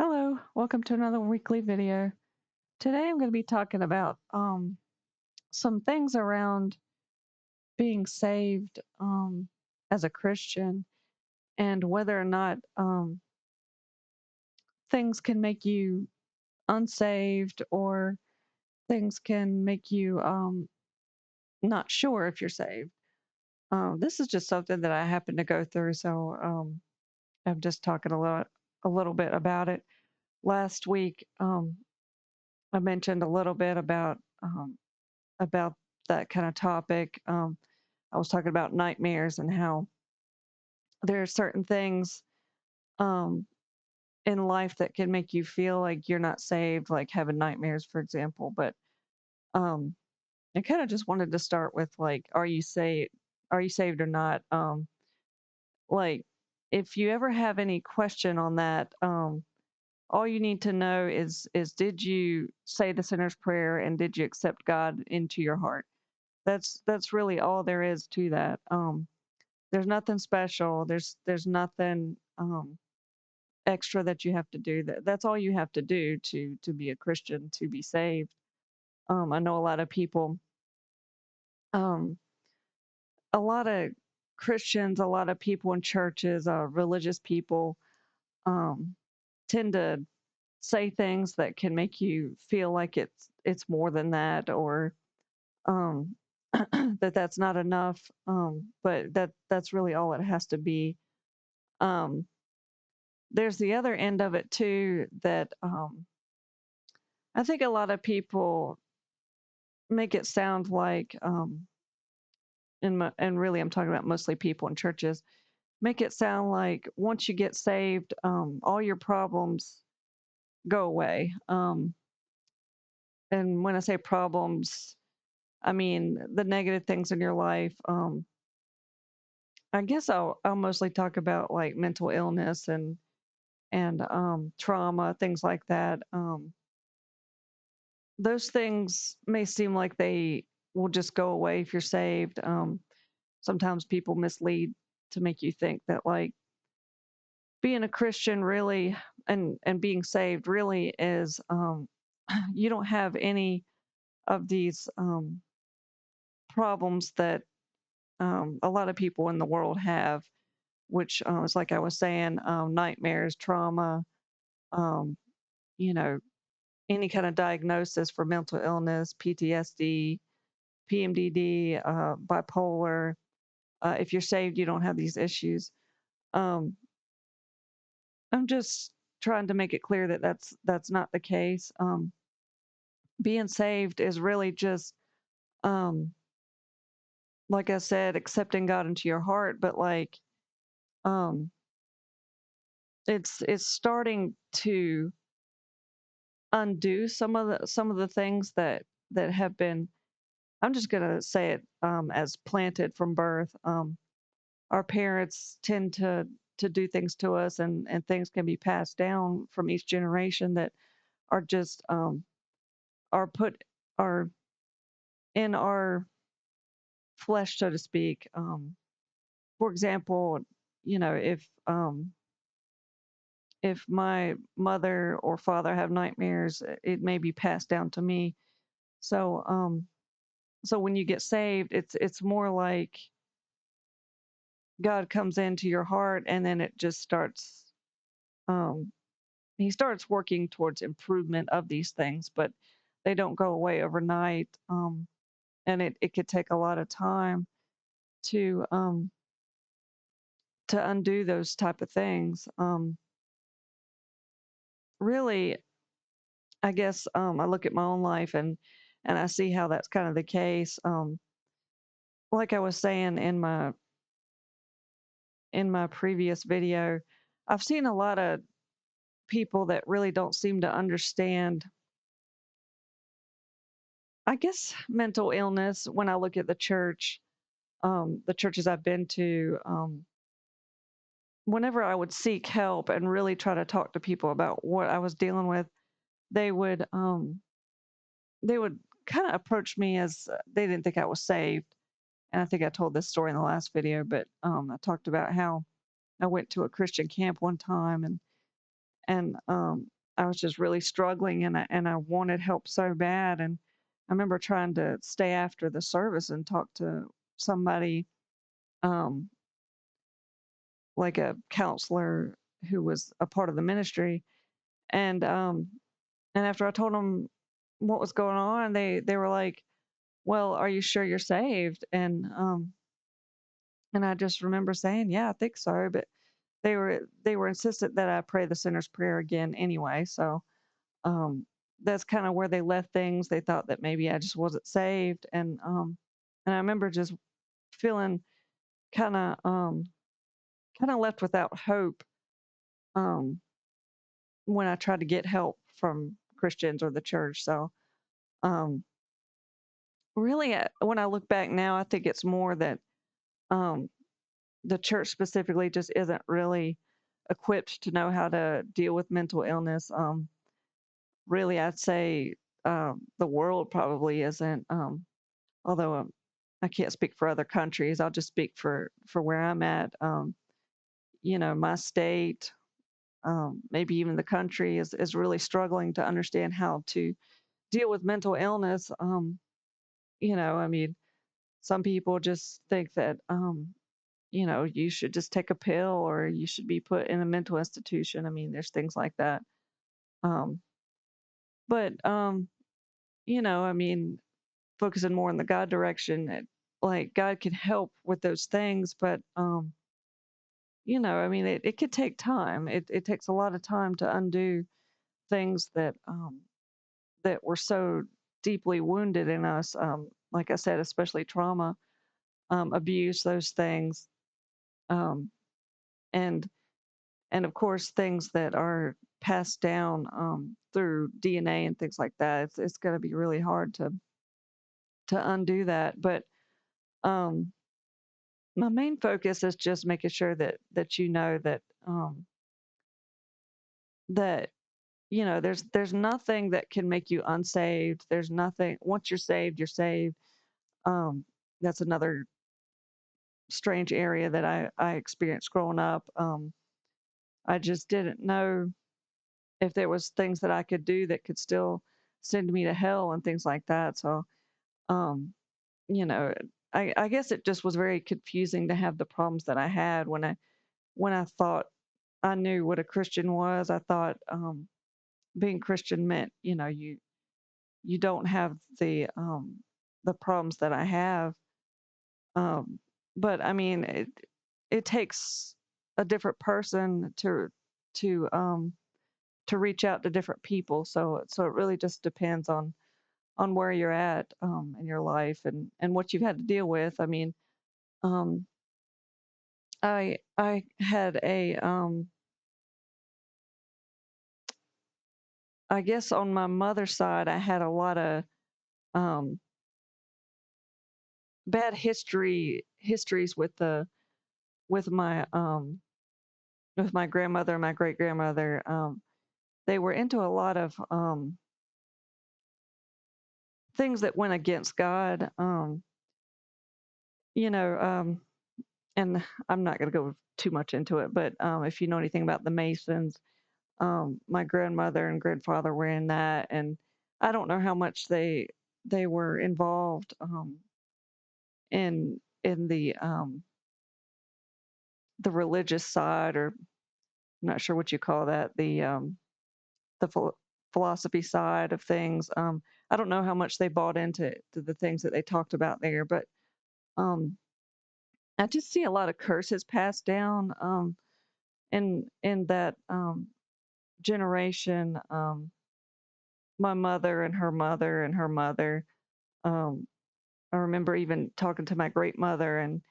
Hello, welcome to another weekly video. Today I'm going to be talking about some things around being saved as a Christian and whether or not things can make you unsaved or things can make you not sure if you're saved. This is just something that I happen to go through, so I'm just talking a little bit about it. Last week, I mentioned a little bit about that kind of topic. I was talking about nightmares and how there are certain things um, in life that can make you feel like you're not saved, like having nightmares, for example. But um, I kind of just wanted to start with like, are you saved? Are you saved or not? Like, if you ever have any question on that, all you need to know is did you say the sinner's prayer and did you accept God into your heart? That's really all there is to that. There's nothing special. There's nothing extra that you have to do. That's all you have to do to be a Christian, to be saved. I know um, a lot of Christians, a lot of people in churches, religious people, um, tend to say things that can make you feel like it's more than that, or um, that's not enough. But that's really all it has to be. Um, there's the other end of it too that I think a lot of people make it sound like, and really I'm talking about mostly people in churches, make it sound like once you get saved, all your problems go away. And when I say problems, I mean the negative things in your life. I guess I'll mostly talk about like mental illness and trauma, things like that. Those things may seem like they will just go away if you're saved. Sometimes people mislead to make you think that like being a Christian really and being saved really is you don't have any of these problems that a lot of people in the world have, which is like I was saying, nightmares, trauma, um, you know, any kind of diagnosis for mental illness, PTSD, PMDD, bipolar. If you're saved, you don't have these issues. Um, I'm just trying to make it clear that that's not the case. Being saved is really just, um, like I said, accepting God into your heart, but like, um, it's starting to undo some of the things that have been. I'm just gonna say it as planted from birth. Our parents tend to do things to us, and things can be passed down from each generation that are just are put are in our flesh, so to speak. For example, if my mother or father have nightmares, it may be passed down to me. So so when you get saved, it's more like God comes into your heart, and then it just starts. Um, he starts working towards improvement of these things, but they don't go away overnight. And it could take a lot of time to um, to undo those type of things. Really, I guess I look at my own life and I see how that's kind of the case. Like I was saying in my previous video, I've seen a lot of people that really don't seem to understand, I guess, mental illness. When I look at the churches I've been to, whenever I would seek help and really try to talk to people about what I was dealing with, they would um, they would kind of approach me as they didn't think I was saved. And I think I told this story in the last video, but I talked about how I went to a Christian camp one time and I was just really struggling, and I wanted help so bad. And I remember trying to stay after the service and talk to somebody, um, like a counselor who was a part of the ministry. And and after I told them what was going on, they were like, "Well, are you sure you're saved?" And I just remember saying, "Yeah, I think so." But they were insistent that I pray the sinner's prayer again anyway. So um, that's kind of where they left things. They thought that maybe I just wasn't saved, and I remember just feeling kind of kind of left without hope um, when I tried to get help from Christians or the church. So um, really, when I look back now, I think it's more that um, the church specifically just isn't really equipped to know how to deal with mental illness. Really, I'd say the world probably isn't. Although I can't speak for other countries, I'll just speak for where I'm at. My state, maybe even the country is really struggling to understand how to deal with mental illness. I mean, some people just think that you should just take a pill or you should be put in a mental institution. I mean, there's things like that. Um, but I mean, focusing more in the God direction, like God can help with those things, but I mean, it could take time. It takes a lot of time to undo things that were so deeply wounded in us. Like I said, especially trauma, abuse, those things, um, and and of course things that are passed down through DNA and things like that. It's going to be really hard to undo that. But um, my main focus is just making sure that that there's nothing that can make you unsaved. There's nothing. Once you're saved, you're saved. Um, that's another strange area that I experienced growing up. I just didn't know if there was things that I could do that could still send me to hell and things like that. So, um, you know, I guess it just was very confusing to have the problems that I had when I thought I knew what a Christian was. I thought being Christian meant, you don't have the problems that I have. Um, but I mean, it takes a different person to um, to reach out to different people. So it really just depends on where you're at in your life and what you've had to deal with. I mean, um, I had I guess on my mother's side, I had a lot of um, bad histories with my grandmother and my great grandmother. They were into a lot of things that went against God. You know, and I'm not going to go too much into it, but if you know anything about the Masons, my grandmother and grandfather were in that, and I don't know how much they were involved in the religious side, or I'm not sure what you call that, the philosophy side of things. I don't know how much they bought into to the things that they talked about there, but um, I just see a lot of curses passed down in that generation. My mother and her mother and her mother. Um, I remember even talking to my great mother and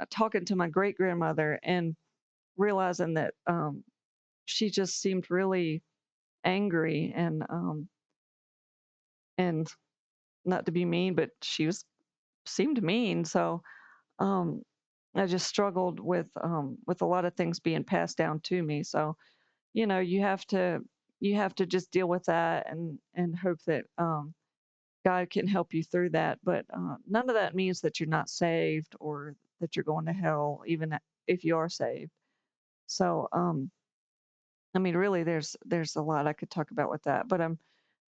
talking to my great grandmother and realizing that she just seemed really angry and not to be mean, but she was seemed mean. So um, I just struggled with a lot of things being passed down to me. So you have to just deal with that and hope that God can help you through that. But none of that means that you're not saved or that you're going to hell, even if you are saved. So I mean, really, there's a lot I could talk about with that, but I'm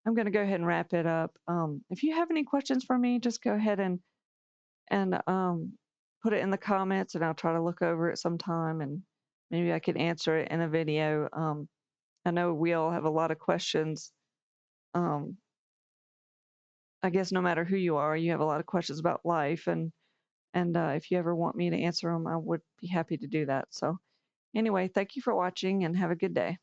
going to go ahead and wrap it up. If you have any questions for me, just go ahead and put it in the comments, and I'll try to look over it sometime, and maybe I can answer it in a video. I know we all have a lot of questions. Um, I guess no matter who you are, you have a lot of questions about life, and if you ever want me to answer them, I would be happy to do that. So anyway, thank you for watching, and have a good day.